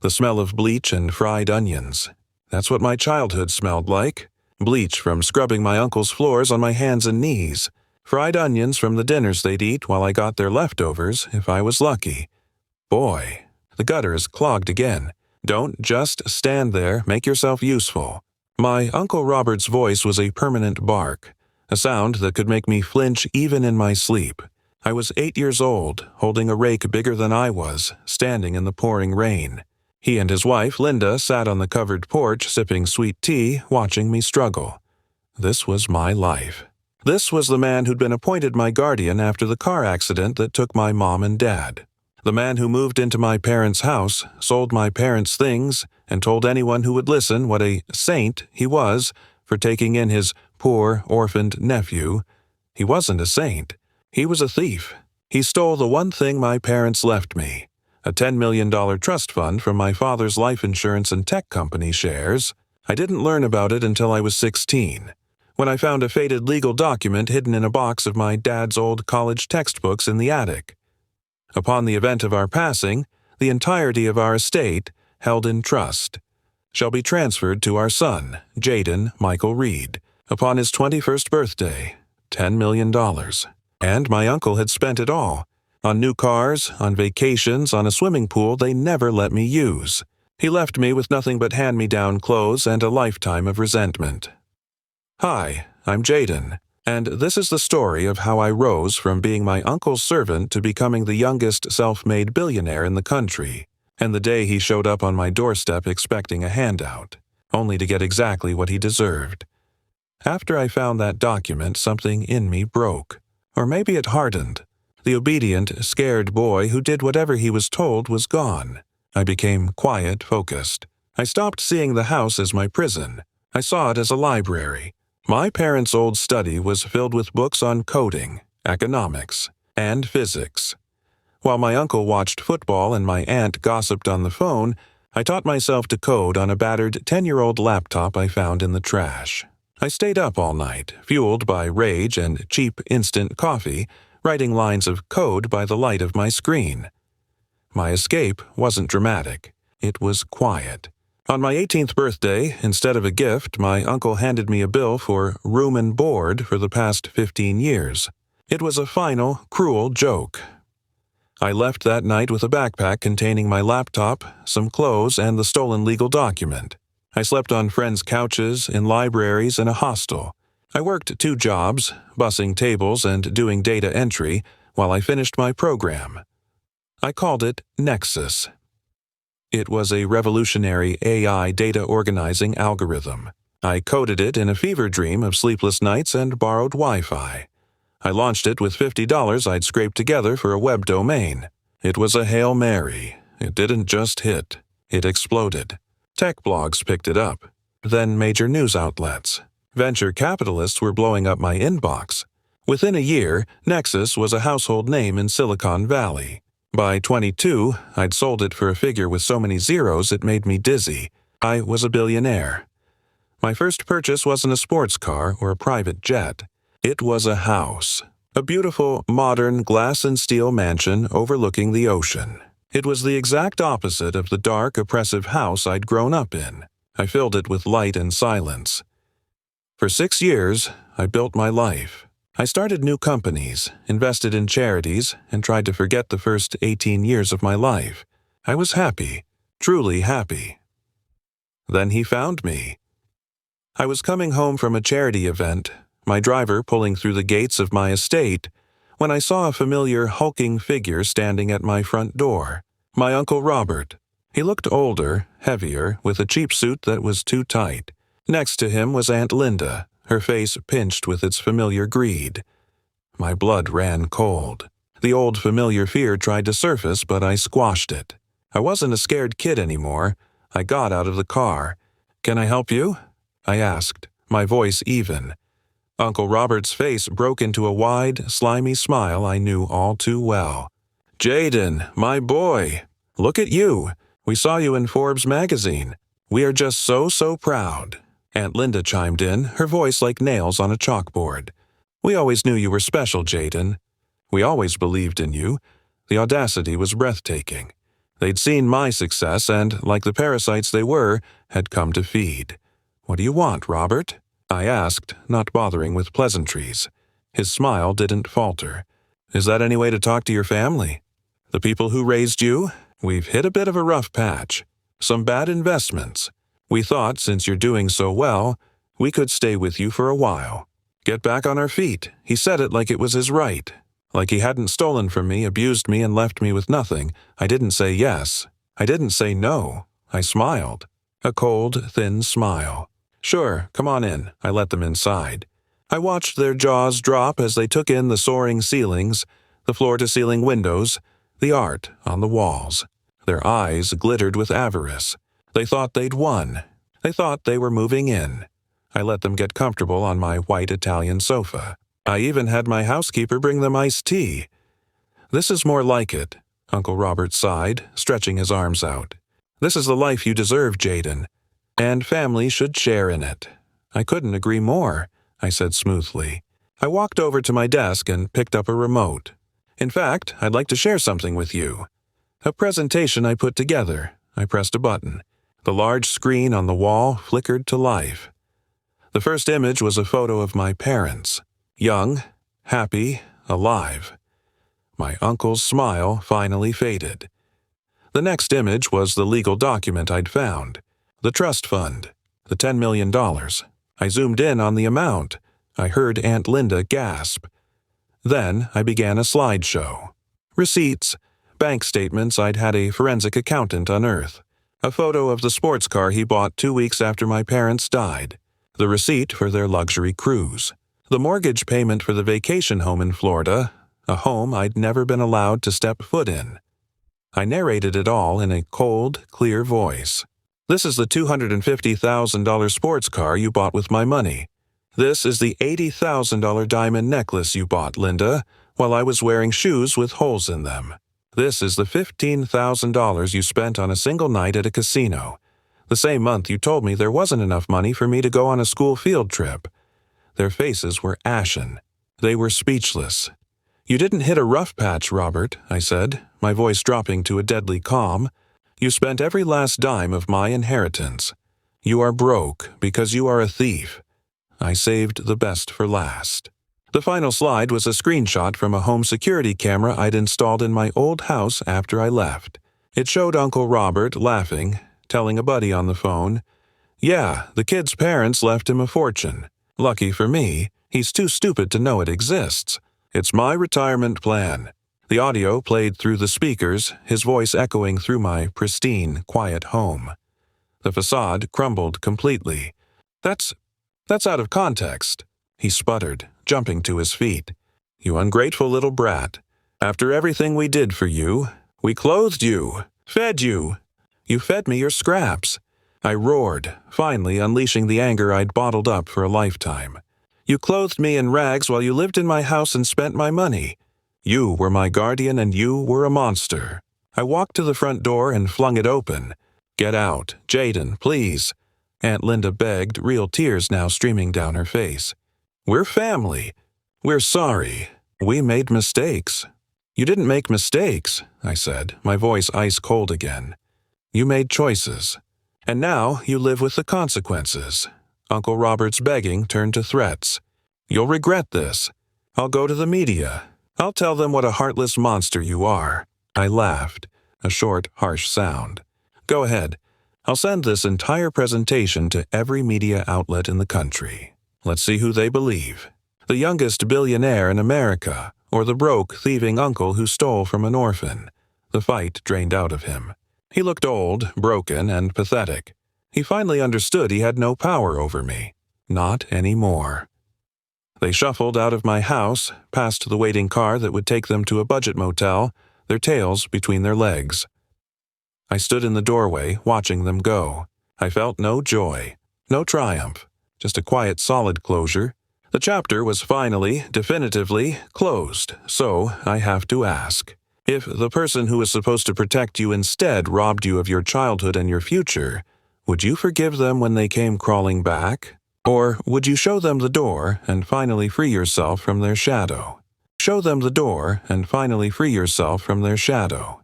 The smell of bleach and fried onions. That's what my childhood smelled like. Bleach from scrubbing my uncle's floors on my hands and knees. Fried onions from the dinners they'd eat while I got their leftovers if I was lucky. Boy, the gutter is clogged again. Don't just stand there, make yourself useful. My Uncle Robert's voice was a permanent bark, a sound that could make me flinch even in my sleep. I was 8 years old, holding a rake bigger than I was, standing in the pouring rain. He and his wife, Linda, sat on the covered porch sipping sweet tea, watching me struggle. This was my life. This was the man who'd been appointed my guardian after the car accident that took my mom and dad. The man who moved into my parents' house, sold my parents' things, and told anyone who would listen what a saint he was for taking in his poor, orphaned nephew. He wasn't a saint. He was a thief. He stole the one thing my parents left me, a $10 million trust fund from my father's life insurance and tech company shares. I didn't learn about it until I was 16, when I found a faded legal document hidden in a box of my dad's old college textbooks in the attic. Upon the event of our passing, the entirety of our estate, held in trust, shall be transferred to our son, Jaden Michael Reed, upon his 21st birthday, $10 million. And my uncle had spent it all, on new cars, on vacations, on a swimming pool they never let me use. He left me with nothing but hand-me-down clothes and a lifetime of resentment. Hi, I'm Jaden, and this is the story of how I rose from being my uncle's servant to becoming the youngest self-made billionaire in the country, and the day he showed up on my doorstep expecting a handout, only to get exactly what he deserved. After I found that document, something in me broke. Or maybe it hardened. The obedient, scared boy who did whatever he was told was gone. I became quiet, focused. I stopped seeing the house as my prison. I saw it as a library. My parents' old study was filled with books on coding, economics, and physics. While my uncle watched football and my aunt gossiped on the phone, I taught myself to code on a battered 10-year-old laptop I found in the trash. I stayed up all night, fueled by rage and cheap instant coffee, writing lines of code by the light of my screen. My escape wasn't dramatic. It was quiet. On my 18th birthday, instead of a gift, my uncle handed me a bill for room and board for the past 15 years. It was a final, cruel joke. I left that night with a backpack containing my laptop, some clothes, and the stolen legal document. I slept on friends' couches, in libraries, and a hostel. I worked 2 jobs, bussing tables and doing data entry, while I finished my program. I called it Nexus. It was a revolutionary AI data organizing algorithm. I coded it in a fever dream of sleepless nights and borrowed Wi-Fi. I launched it with $50 I'd scraped together for a web domain. It was a Hail Mary. It didn't just hit. It exploded. Tech blogs picked it up. Then major news outlets. Venture capitalists were blowing up my inbox. Within a year, Nexus was a household name in Silicon Valley. By 22, I'd sold it for a figure with so many zeros it made me dizzy. I was a billionaire. My first purchase wasn't a sports car or a private jet. It was a house. A beautiful, modern, glass and steel mansion overlooking the ocean. It was the exact opposite of the dark, oppressive house I'd grown up in. I filled it with light and silence. For 6 years, I built my life. I started new companies, invested in charities, and tried to forget the first 18 years of my life. I was happy, truly happy. Then he found me. I was coming home from a charity event, my driver pulling through the gates of my estate, when I saw a familiar hulking figure standing at my front door. My Uncle Robert. He looked older, heavier, with a cheap suit that was too tight. Next to him was Aunt Linda, her face pinched with its familiar greed. My blood ran cold. The old familiar fear tried to surface, but I squashed it. I wasn't a scared kid anymore. I got out of the car. "Can I help you?" I asked, my voice even. Uncle Robert's face broke into a wide, slimy smile I knew all too well. "Jaden, my boy, look at you. We saw you in Forbes magazine. We are just so proud." Aunt Linda chimed in, her voice like nails on a chalkboard. "We always knew you were special, Jaden. We always believed in you." The audacity was breathtaking. They'd seen my success and, like the parasites they were, had come to feed. "What do you want, Robert?" I asked, not bothering with pleasantries. His smile didn't falter. "Is that any way to talk to your family? The people who raised you? We've hit a bit of a rough patch. Some bad investments. We thought, since you're doing so well, we could stay with you for a while. Get back on our feet." He said it like it was his right. Like he hadn't stolen from me, abused me, and left me with nothing. I didn't say yes. I didn't say no. I smiled. A cold, thin smile. "Sure, come on in." I let them inside. I watched their jaws drop as they took in the soaring ceilings, the floor-to-ceiling windows, the art on the walls. Their eyes glittered with avarice. They thought they'd won. They thought they were moving in. I let them get comfortable on my white Italian sofa. I even had my housekeeper bring them iced tea. "This is more like it," Uncle Robert sighed, stretching his arms out. "This is the life you deserve, Jaden. And family should share in it." "I couldn't agree more," I said smoothly. I walked over to my desk and picked up a remote. "In fact, I'd like to share something with you." A presentation I put together. I pressed a button. The large screen on the wall flickered to life. The first image was a photo of my parents. Young, happy, alive. My uncle's smile finally faded. The next image was the legal document I'd found. The trust fund. The $10 million. I zoomed in on the amount. I heard Aunt Linda gasp. Then I began a slideshow. Receipts, bank statements I'd had a forensic accountant unearth. A photo of the sports car he bought 2 weeks after my parents died. The receipt for their luxury cruise. The mortgage payment for the vacation home in Florida, a home I'd never been allowed to step foot in. I narrated it all in a cold, clear voice. "This is the $250,000 sports car you bought with my money. This is the $80,000 diamond necklace you bought, Linda, while I was wearing shoes with holes in them. This is the $15,000 you spent on a single night at a casino. The same month you told me there wasn't enough money for me to go on a school field trip." Their faces were ashen. They were speechless. "You didn't hit a rough patch, Robert," I said, my voice dropping to a deadly calm. "You spent every last dime of my inheritance. You are broke because you are a thief." I saved the best for last. The final slide was a screenshot from a home security camera I'd installed in my old house after I left. It showed Uncle Robert laughing, telling a buddy on the phone, "Yeah, the kid's parents left him a fortune. Lucky for me, he's too stupid to know it exists. It's my retirement plan." The audio played through the speakers, his voice echoing through my pristine, quiet home. The facade crumbled completely. That's out of context," he sputtered, jumping to his feet. "You ungrateful little brat. After everything we did for you, we clothed you, fed you. You fed me your scraps." I roared, finally unleashing the anger I'd bottled up for a lifetime. "You clothed me in rags while you lived in my house and spent my money. You were my guardian and you were a monster." I walked to the front door and flung it open. "Get out, Jaden, please." Aunt Linda begged, real tears now streaming down her face. "We're family. We're sorry. We made mistakes." "You didn't make mistakes," I said, my voice ice cold again. "You made choices. And now you live with the consequences." Uncle Robert's begging turned to threats. "You'll regret this. I'll go to the media. I'll tell them what a heartless monster you are." I laughed, a short, harsh sound. "Go ahead. I'll send this entire presentation to every media outlet in the country. Let's see who they believe. The youngest billionaire in America, or the broke, thieving uncle who stole from an orphan." The fight drained out of him. He looked old, broken, and pathetic. He finally understood he had no power over me. Not anymore. They shuffled out of my house, past the waiting car that would take them to a budget motel, their tails between their legs. I stood in the doorway, watching them go. I felt no joy, no triumph, just a quiet, solid closure. The chapter was finally, definitively closed, so I have to ask. If the person who was supposed to protect you instead robbed you of your childhood and your future, would you forgive them when they came crawling back? Or would you show them the door and finally free yourself from their shadow? Show them the door and finally free yourself from their shadow.